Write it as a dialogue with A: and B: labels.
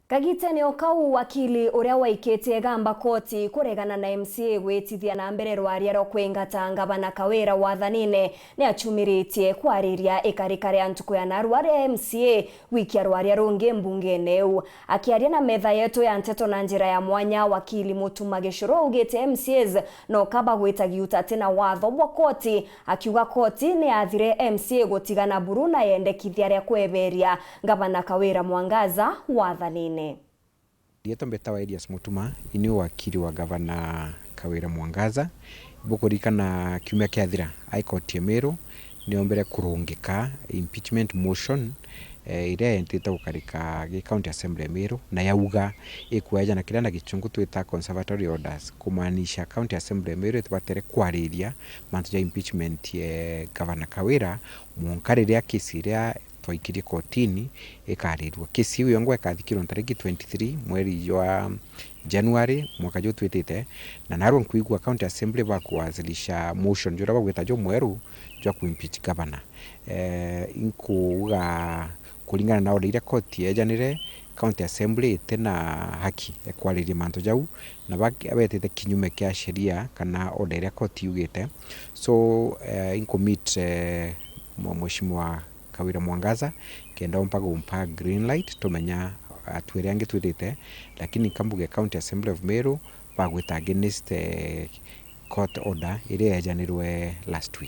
A: Kagitenio kau wakili uria waikite gamba koti kuregana na MCA gwitithia na mbere rwaria ro kwingata ngavana Kawira wathanine ni achumiritie kwariria ikarika ria ntuku ya RWARIA MCA wiki ya rwaria rungi mbungene u. Akiaria na metha yetu ya nteto na njira ya mwanya, wakili MUTUMA GICHURU ugite MCAs no kaba gwita GIUTATI na watho bwa koti, akiuga koti ni yathire MCA gutigana BURU na yendekithia ria kweberia ngavana Kawira mwangaza wathanine.
B: Yeto mbetawa Elias MUTUMA ini wakiri wa gavana Kawira mwangaza bukurikana kiumia kiathira aikoti Meru niombere kurungika impeachment motion iria yentite gukarika county assembly Meru na yauga ikueja na kirana gichungu twita conservatory orders kumanisha county assembly Meru itwatere kwariria mantu ya impeachment ye gavana Kawira munkariria kesi iria twaikiri kotini ikarirwa. Kesi hiyo yangu ikathikirwo tariki 23 mweri wa January mwaka jo twitite na naro nkuigwa county assembly bakuwasilisha motion jura bagweta jo mweru jwa kuimpeach governor. Inkuuga kulingana na order ile koti ejanire county assembly tena haki ekwariria mantu jau na abetete kinyume kia sheria kana order ile koti yugite. So incommit mheshimiwa Kawira mwangaza kenda mpaga umpa green light tumenya atwire ange twirite, lakini kambuge county assembly of Meru bagwita against court order ile yajanirwe last week.